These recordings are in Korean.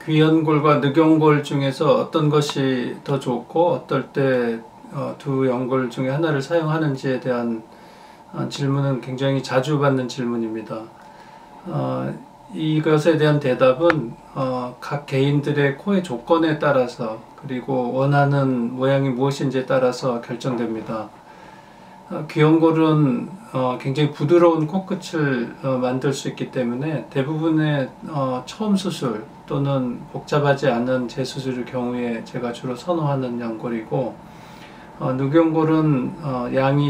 귀연골과 늑연골 중에서 어떤 것이 더 좋고 어떨 때 두 연골 중에 하나를 사용하는지에 대한 질문은 굉장히 자주 받는 질문입니다. 이것에 대한 대답은 각 개인들의 코의 조건에 따라서 그리고 원하는 모양이 무엇인지에 따라서 결정됩니다. 귀연골은 굉장히 부드러운 코끝을 만들 수 있기 때문에 대부분의 처음 수술 또는 복잡하지 않은 재수술의 경우에 제가 주로 선호하는 연골이고, 늑연골은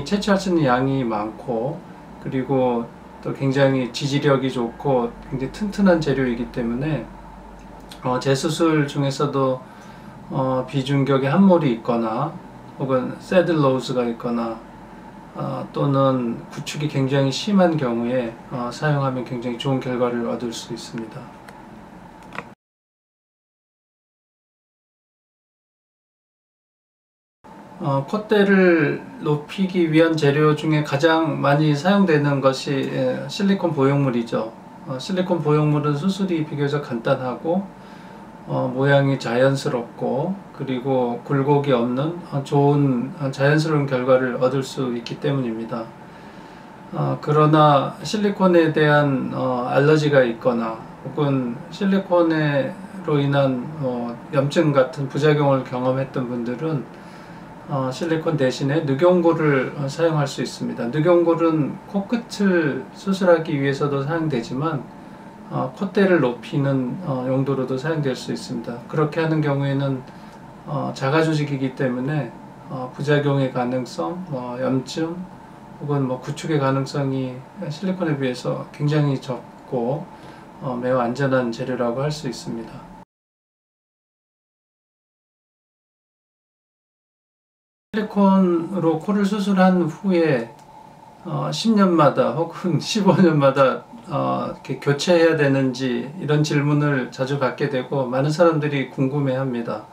채취할 수 있는 양이 많고 그리고 또 굉장히 지지력이 좋고 굉장히 튼튼한 재료이기 때문에 재수술 중에서도 비중격의 함몰이 있거나 혹은 새들 로우즈가 있거나 또는 구축이 굉장히 심한 경우에 사용하면 굉장히 좋은 결과를 얻을 수 있습니다. 콧대를 높이기 위한 재료 중에 가장 많이 사용되는 것이 실리콘 보형물이죠. 실리콘 보형물은 수술이 비교적 간단하고 모양이 자연스럽고 그리고 굴곡이 없는 좋은 자연스러운 결과를 얻을 수 있기 때문입니다. 그러나 실리콘에 대한 알러지가 있거나 혹은 실리콘으로 인한 염증 같은 부작용을 경험했던 분들은 실리콘 대신에 늑연골을 사용할 수 있습니다. 늑연골은 코끝을 수술하기 위해서도 사용되지만 콧대를 높이는 용도로도 사용될 수 있습니다. 그렇게 하는 경우에는 자가 조직이기 때문에 부작용의 가능성, 염증 혹은 구축의 가능성이 실리콘에 비해서 굉장히 적고 매우 안전한 재료라고 할 수 있습니다. 실리콘으로 코를 수술한 후에 10년마다 혹은 15년마다 이렇게 교체해야 되는지 이런 질문을 자주 받게 되고 많은 사람들이 궁금해합니다.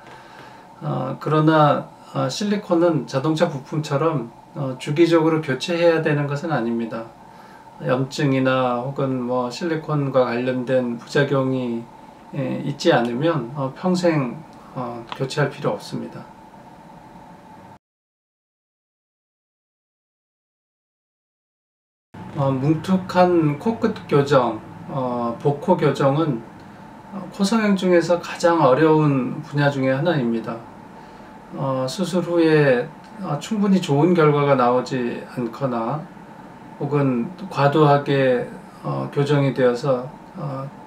그러나 실리콘은 자동차 부품처럼 주기적으로 교체해야 되는 것은 아닙니다. 염증이나 혹은 실리콘과 관련된 부작용이 있지 않으면 평생 교체할 필요 없습니다. 뭉툭한 코끝 교정, 복코 교정은 코성형 중에서 가장 어려운 분야 중에 하나입니다. 수술 후에 충분히 좋은 결과가 나오지 않거나 혹은 과도하게 교정이 되어서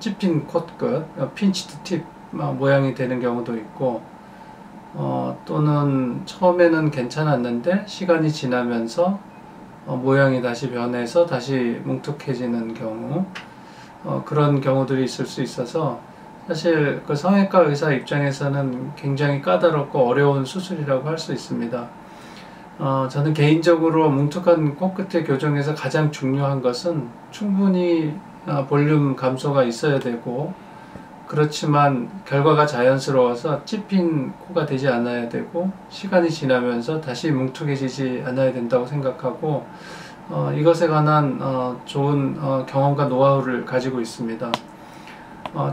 찝힌 코끝, 핀치드 팁 모양이 되는 경우도 있고, 또는 처음에는 괜찮았는데 시간이 지나면서 모양이 다시 변해서 다시 뭉툭해지는 경우, 그런 경우들이 있을 수 있어서 사실 그 성형외과 의사 입장에서는 굉장히 까다롭고 어려운 수술이라고 할 수 있습니다. 저는 개인적으로 뭉툭한 코끝의 교정에서 가장 중요한 것은 충분히 볼륨 감소가 있어야 되고, 그렇지만 결과가 자연스러워서 찝힌 코가 되지 않아야 되고 시간이 지나면서 다시 뭉툭해지지 않아야 된다고 생각하고, 이것에 관한 좋은 경험과 노하우를 가지고 있습니다.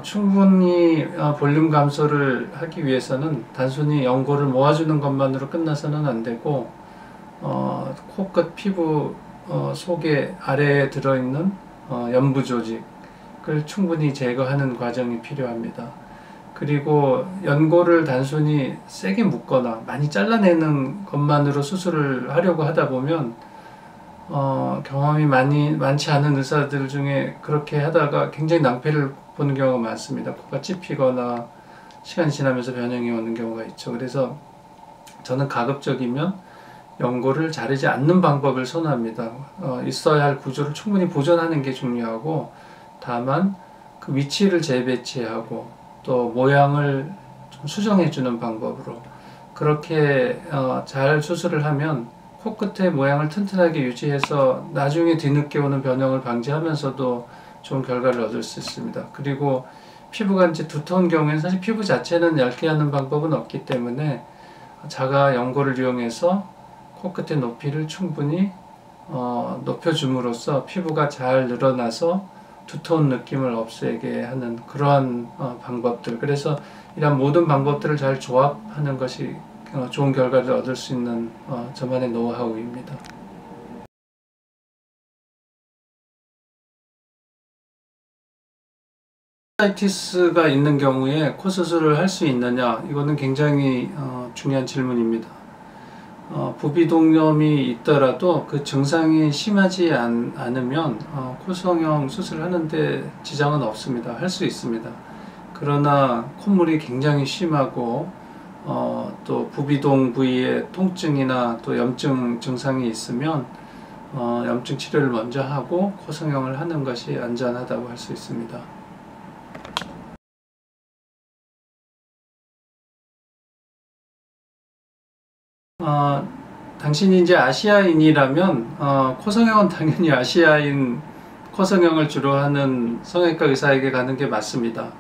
충분히 볼륨 감소를 하기 위해서는 단순히 연골을 모아주는 것만으로 끝나서는 안 되고, 코끝 피부 속에 아래에 들어있는 연부 조직을 충분히 제거하는 과정이 필요합니다. 그리고 연골을 단순히 세게 묶거나 많이 잘라내는 것만으로 수술을 하려고 하다 보면 경험이 많지 않은 의사들 중에 그렇게 하다가 굉장히 낭패를 보는 경우가 많습니다. 코가 찝히거나 시간이 지나면서 변형이 오는 경우가 있죠. 그래서 저는 가급적이면 연골을 자르지 않는 방법을 선호합니다. 있어야 할 구조를 충분히 보존하는 게 중요하고, 다만 그 위치를 재배치하고 또 모양을 좀 수정해주는 방법으로 그렇게 잘 수술을 하면 코끝의 모양을 튼튼하게 유지해서 나중에 뒤늦게 오는 변형을 방지하면서도 좋은 결과를 얻을 수 있습니다. 그리고 피부가 이제 두터운 경우에는 사실 피부 자체는 얇게 하는 방법은 없기 때문에 자가 연골을 이용해서 코끝의 높이를 충분히 높여줌으로써 피부가 잘 늘어나서 두터운 느낌을 없애게 하는 그러한 방법들. 그래서 이런 모든 방법들을 잘 조합하는 것이 좋은 결과를 얻을 수 있는 저만의 노하우입니다. 시누사이티스가 있는 경우에 코 수술을 할 수 있느냐, 이거는 굉장히 중요한 질문입니다. 부비동염이 있더라도 그 증상이 심하지 않으면 코 성형 수술을 하는데 지장은 없습니다. 할 수 있습니다. 그러나 콧물이 굉장히 심하고 또 부비동 부위에 통증이나 또 염증 증상이 있으면 염증 치료를 먼저 하고 코 성형을 하는 것이 안전하다고 할 수 있습니다. 당신이 이제 아시아인이라면 코 성형은 당연히 아시아인 코 성형을 주로 하는 성형외과 의사에게 가는 게 맞습니다.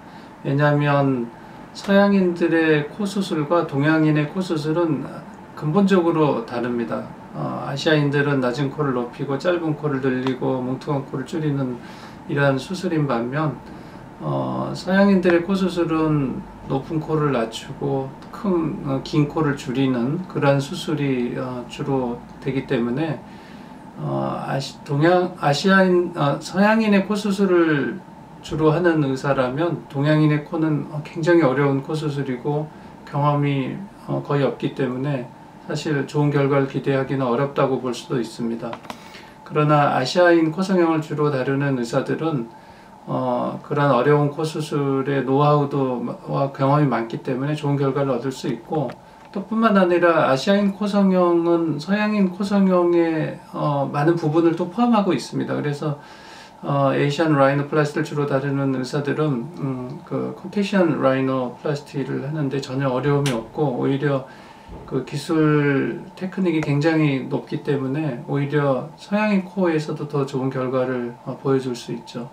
왜냐하면 서양인들의 코 수술과 동양인의 코 수술은 근본적으로 다릅니다. 아시아인들은 낮은 코를 높이고 짧은 코를 늘리고 뭉퉁한 코를 줄이는 이러한 수술인 반면 서양인들의 코 수술은 높은 코를 낮추고 긴 코를 줄이는 그러한 수술이 주로 되기 때문에 서양인의 코 수술을 주로 하는 의사라면 동양인의 코는 굉장히 어려운 코 수술이고 경험이 거의 없기 때문에 사실 좋은 결과를 기대하기는 어렵다고 볼 수도 있습니다. 그러나 아시아인 코 성형을 주로 다루는 의사들은 그런 어려운 코 수술의 노하우도와 경험이 많기 때문에 좋은 결과를 얻을 수 있고, 또 뿐만 아니라 아시아인 코 성형은 서양인 코 성형의 많은 부분을 또 포함하고 있습니다. 그래서 에이시안 라이노플라스티를 주로 다루는 의사들은 그 코케이션 라이노플라스티를 하는데 전혀 어려움이 없고, 오히려 그 기술 테크닉이 굉장히 높기 때문에 오히려 서양인 코에서도 더 좋은 결과를 보여줄 수 있죠.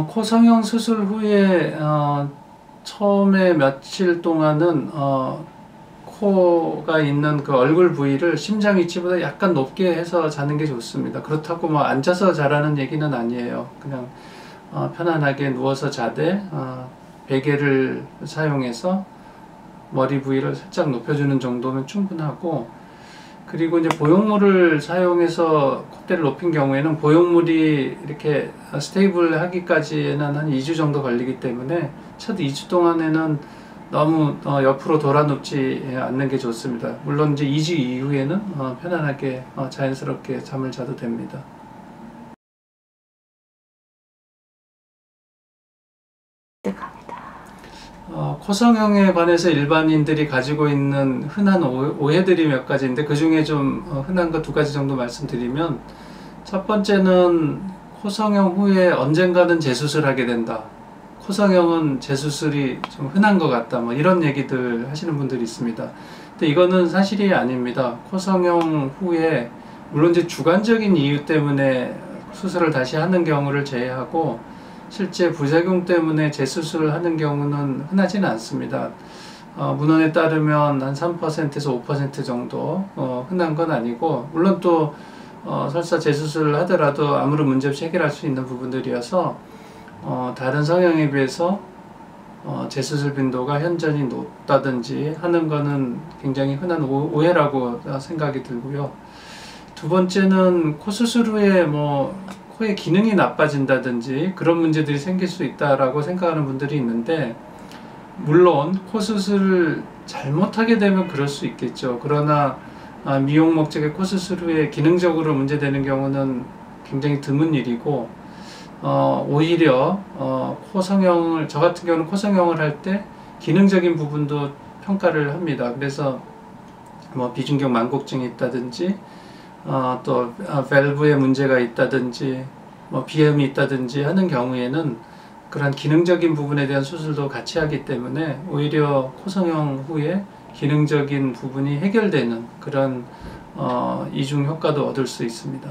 코 성형 수술 후에 처음에 며칠 동안은 코가 있는 그 얼굴 부위를 심장 위치보다 약간 높게 해서 자는 게 좋습니다. 그렇다고 뭐 앉아서 자라는 얘기는 아니에요. 그냥 편안하게 누워서 자되 베개를 사용해서 머리 부위를 살짝 높여주는 정도면 충분하고, 그리고 이제 보형물을 사용해서 콧대를 높인 경우에는 보형물이 이렇게 스테이블 하기까지는 한 2주 정도 걸리기 때문에 첫 2주 동안에는 너무 옆으로 돌아 눕지 않는 게 좋습니다. 물론 이제 2주 이후에는 편안하게 자연스럽게 잠을 자도 됩니다. 코 성형에 관해서 일반인들이 가지고 있는 흔한 오해들이 몇 가지인데, 그 중에 좀 흔한 거 2가지 정도 말씀드리면, 첫 번째는 코 성형 후에 언젠가는 재수술하게 된다. 코 성형은 재수술이 좀 흔한 것 같다. 뭐 이런 얘기들 하시는 분들이 있습니다. 근데 이거는 사실이 아닙니다. 코 성형 후에 물론 이제 주관적인 이유 때문에 수술을 다시 하는 경우를 제외하고 실제 부작용 때문에 재수술을 하는 경우는 흔하지는 않습니다. 문헌에 따르면 한 3%에서 5% 정도 흔한 건 아니고, 물론 또 설사 재수술을 하더라도 아무런 문제 없이 해결할 수 있는 부분들이어서 다른 성형에 비해서 재수술 빈도가 현저히 높다든지 하는 거는 굉장히 흔한 오해라고 생각이 들고요. 두 번째는 코 수술 후에 코의 기능이 나빠진다든지 그런 문제들이 생길 수 있다라고 생각하는 분들이 있는데, 물론 코 수술을 잘못하게 되면 그럴 수 있겠죠. 그러나 미용 목적의 코 수술 후에 기능적으로 문제되는 경우는 굉장히 드문 일이고, 오히려 코 성형을, 저 같은 경우는 코 성형을 할 때 기능적인 부분도 평가를 합니다. 그래서 비중격 만곡증이 있다든지 또 밸브에 문제가 있다든지 비염이 있다든지 하는 경우에는 그런 기능적인 부분에 대한 수술도 같이 하기 때문에 오히려 코 성형 후에 기능적인 부분이 해결되는 그런 이중 효과도 얻을 수 있습니다.